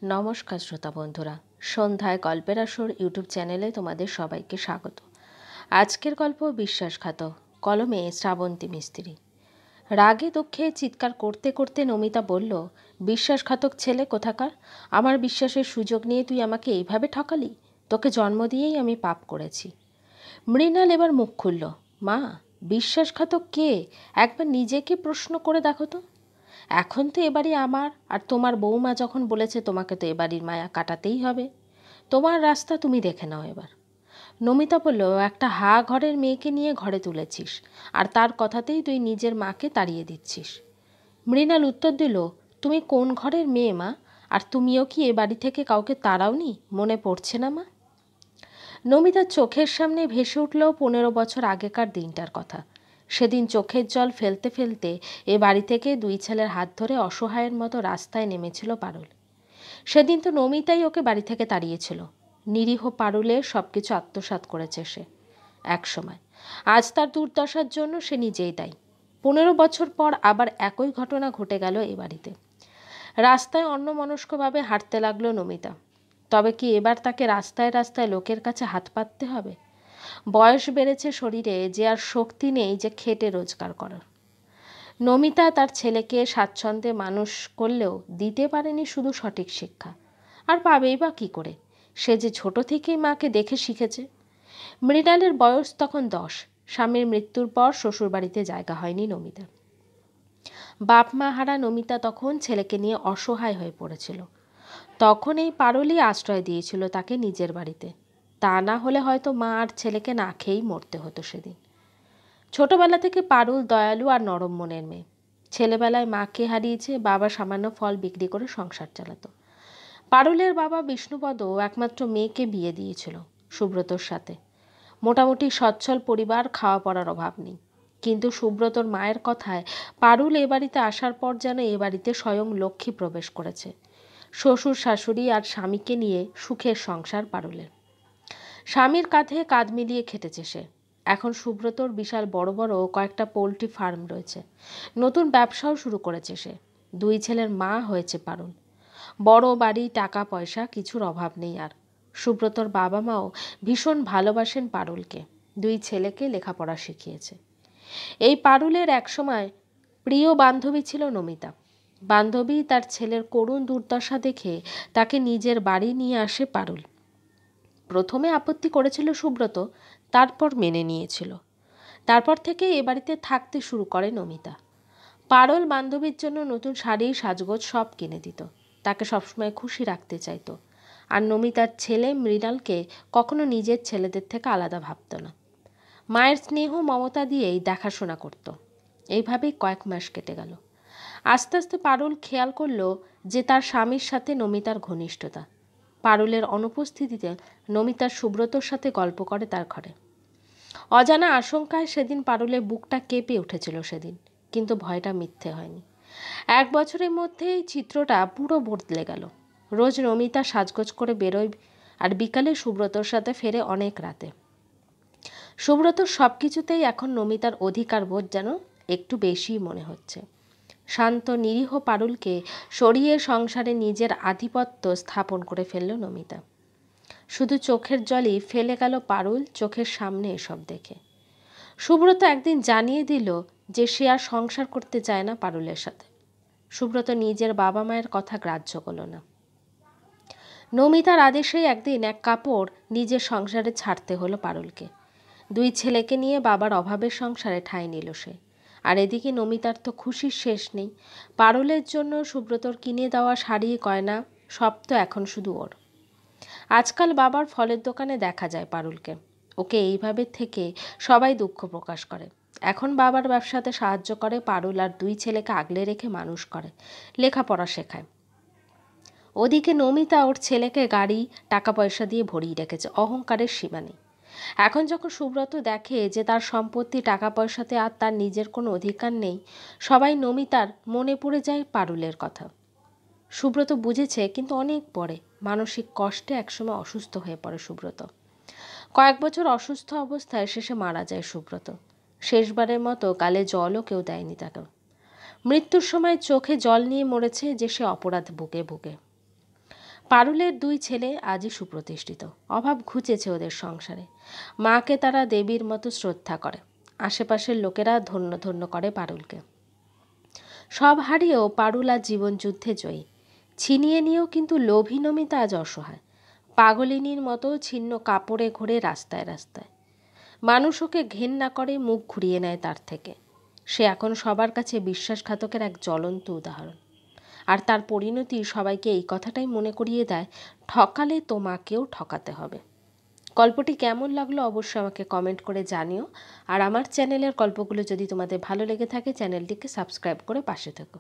নমস্কার শ্রোতা বন্ধুরা, সন্ধ্যায় গল্পের আসর ইউটিউব চ্যানেলে তোমাদের সবাইকে স্বাগত। আজকের গল্প বিশ্বাসঘাতক, কলমে শ্রাবন্তী মিস্ত্রি। রাগে দুঃখে চিৎকার করতে করতে নমিতা বলল, বিশ্বাসঘাতক ছেলে কোথাকার! আমার বিশ্বাসের সুযোগ নিয়ে তুই আমাকে এইভাবে ঠকালি। তোকে জন্ম দিয়েই আমি পাপ করেছি। মৃণাল এবার মুখ খুলল। মা, বিশ্বাসঘাতক কে? একবার নিজেকে প্রশ্ন করে দেখো তো। এখন তো এবারই আমার, আর তোমার বৌমা যখন বলেছে তোমাকে তো এবাড়ির মায়া কাটাতেই হবে। তোমার রাস্তা তুমি দেখে নাও এবার। নমিতা বলল, একটা হা ঘরের মেয়েকে নিয়ে ঘরে তুলেছিস, আর তার কথাতেই তুই নিজের মাকে তাড়িয়ে দিচ্ছিস। মৃণাল উত্তর দিল, তুমি কোন ঘরের মেয়ে মা? আর তুমিও কি এ বাড়ি থেকে কাউকে তাড়াওনি? মনে পড়ছে না মা? নমিতার চোখের সামনে ভেসে উঠল 15 বছর আগেকার দিনটার কথা। সেদিন চোখের জল ফেলতে ফেলতে এ বাড়ি থেকে দুই ছেলের হাত ধরে অসহায়ের মতো রাস্তায় নেমেছিল পারুল। সেদিন তো নমিতাই ওকে বাড়ি থেকে তাড়িয়েছিল। নিরীহ পারুলের সব কিছু আত্মসাৎ করেছে সে একসময়। আজ তার দুর্দশার জন্য সে নিজেই দায়ী। 15 বছর পর আবার একই ঘটনা ঘটে গেল এ বাড়িতে। রাস্তায় অন্যমনস্কভাবে হাঁটতে লাগলো নমিতা। তবে কি এবার তাকে রাস্তায় রাস্তায় লোকের কাছে হাত পাততে হবে? বয়স বেড়েছে শরীরে, যে আর শক্তি নেই যে খেটে রোজগার করার। নমিতা তার ছেলেকে স্বাচ্ছন্দ্যে মানুষ করলেও দিতে পারেনি শুধু সঠিক শিক্ষা। আর পাবেই বা কী করে? সে যে ছোট থেকেই মাকে দেখে শিখেছে। মৃণালের বয়স তখন 10। স্বামীর মৃত্যুর পর শ্বশুরবাড়িতে জায়গা হয়নি নমিতার। বাপ মা হারা নমিতা তখন ছেলেকে নিয়ে অসহায় হয়ে পড়েছিল। তখন এই পারুলই আশ্রয় দিয়েছিল তাকে নিজের বাড়িতে। তা না হলে হয়তো মা আর ছেলেকে না খেয়েই মরতে হতো সেদিন। ছোটবেলা থেকে পারুল দয়ালু আর নরম মনের মেয়ে। ছেলেবেলায় মাকে হারিয়েছে, বাবা সামান্য ফল বিক্রি করে সংসার চালাতো। পারুলের বাবা বিষ্ণুপদ একমাত্র মেয়েকে বিয়ে দিয়েছিল সুব্রতর সাথে। মোটামুটি সচ্ছল পরিবার, খাওয়া পড়ার অভাব নেই। কিন্তু সুব্রতর মায়ের কথায় পারুল এ বাড়িতে আসার পর যেন এ বাড়িতে স্বয়ং লক্ষ্মী প্রবেশ করেছে। শ্বশুর শাশুড়ি আর স্বামীকে নিয়ে সুখের সংসার পারুলের। স্বামীর কাঁধে কাঁধ মিলিয়ে খেটেছে সে। এখন সুব্রতর বিশাল বড় বড় কয়েকটা পোলট্রি ফার্ম রয়েছে। নতুন ব্যবসাও শুরু করেছে সে। দুই ছেলের মা হয়েছে পারুল। বড় বাড়ি, টাকা পয়সা, কিছুর অভাব নেই আর। সুব্রতর বাবা মাও ভীষণ ভালোবাসেন পারুলকে। দুই ছেলেকে লেখাপড়া শিখিয়েছে। এই পারুলের একসময় প্রিয় বান্ধবী ছিল নমিতা। বান্ধবী তার ছেলের করুণ দুর্দশা দেখে তাকে নিজের বাড়ি নিয়ে আসে পারুল। প্রথমে আপত্তি করেছিল সুব্রত, তারপর মেনে নিয়েছিল। তারপর থেকে এ বাড়িতে থাকতে শুরু করে নমিতা। পারুল বান্ধবীর জন্য নতুন শাড়ি, সাজগোজ সব কিনে দিত। তাকে সবসময় খুশি রাখতে চাইতো। আর নমিতার ছেলে মৃণালকে কখনো নিজের ছেলেদের থেকে আলাদা ভাবত না। মায়ের স্নেহ মমতা দিয়েই দেখাশোনা করত। এইভাবেই কয়েক মাস কেটে গেল। আস্তে আস্তে পারুল খেয়াল করল যে তার স্বামীর সাথে নমিতার ঘনিষ্ঠতা। পারুলের অনুপস্থিতিতে নমিতার সুব্রতর সাথে গল্প করে তার ঘরে। অজানা আশঙ্কায় সেদিন পারুলের বুকটা কেঁপে উঠেছিল সেদিন, কিন্তু ভয়টা মিথ্যে হয়নি। 1 বছরের মধ্যেই চিত্রটা পুরো বদলে গেল। রোজ নমিতা সাজগোজ করে বেরোয়, আর বিকালে সুব্রতর সাথে ফেরে অনেক রাতে। সুব্রতর সব কিছুতেই এখন নমিতার অধিকার বোধ যেন একটু বেশিই মনে হচ্ছে। শান্ত নিরীহ পারুলকে সরিয়ে সংসারে নিজের আধিপত্য স্থাপন করে ফেলল নমিতা। শুধু চোখের জলই ফেলে গেল পারুল চোখের সামনে এসব দেখে। সুব্রত একদিন জানিয়ে দিল যে সে আর সংসার করতে চায় না পারুলের সাথে। সুব্রত নিজের বাবা মায়ের কথা গ্রাহ্য করল না। নমিতার আদেশেই একদিন এক কাপড় নিজের সংসারে ছাড়তে হলো পারুলকে। দুই ছেলেকে নিয়ে বাবার অভাবের সংসারে ঠাঁই নিল সে। আর এদিকে নমিতার তো খুশির শেষ নেই। পারুলের জন্য সুব্রতর কিনে দেওয়া শাড়ি, গয়না সব তো এখন শুধু ওর। আজকাল বাবার ফলের দোকানে দেখা যায় পারুলকে। ওকে এইভাবে থেকে সবাই দুঃখ প্রকাশ করে। এখন বাবার ব্যবসাতে সাহায্য করে পারুল, আর দুই ছেলেকে আগলে রেখে মানুষ করে, লেখাপড়া শেখায়। ওদিকে নমিতা ওর ছেলেকে গাড়ি, টাকা পয়সা দিয়ে ভরিয়ে রেখেছে, অহংকারের সীমা নেই। এখন যখন সুব্রত দেখে যে তার সম্পত্তি, টাকা পয়সাতে আর তার নিজের কোনো অধিকার নেই, সবাই নমিতার মনে পড়ে যায় পারুলের কথা। সুব্রত বুঝেছে, কিন্তু অনেক পরে। মানসিক কষ্টে একসময় অসুস্থ হয়ে পড়ে সুব্রত। কয়েক বছর অসুস্থ অবস্থায় শেষে মারা যায় সুব্রত। শেষবারের মতো গালে জলও কেউ দেয়নি তাকে। মৃত্যুর সময় চোখে জল নিয়ে মরেছে যে সে অপরাধ বুকে বুকে। পারুলের 2 ছেলে আজই সুপ্রতিষ্ঠিত, অভাব ঘুচেছে ওদের সংসারে। মাকে তারা দেবীর মতো শ্রদ্ধা করে, আশেপাশের লোকেরা ধন্য ধন্য করে পারুলকে। সব হারিয়েও পারুল আজ জীবনযুদ্ধে জয়ী। ছিনিয়ে নিয়েও কিন্তু লোভী নমিতা আজ অসহায়, পাগলিনীর মতো ছিন্ন কাপড়ে ঘুরে রাস্তায় রাস্তায়। মানুষ ওকে ঘেন্না করে, মুখ ঘুরিয়ে নেয় তার থেকে। সে এখন সবার কাছে বিশ্বাসঘাতকের এক জ্বলন্ত উদাহরণ। আর তার পরিণতি সবাইকে এই কথাটাই মনে করিয়ে দেয়, ঠকালে তোমাকেও ঠকাতে হবে। গল্পটি কেমন লাগলো অবশ্যই আমাকে কমেন্ট করে জানিও। আর আমার চ্যানেলের গল্পগুলো যদি তোমাদের ভালো লেগে থাকে চ্যানেলটিকে সাবস্ক্রাইব করে পাশে থেকো।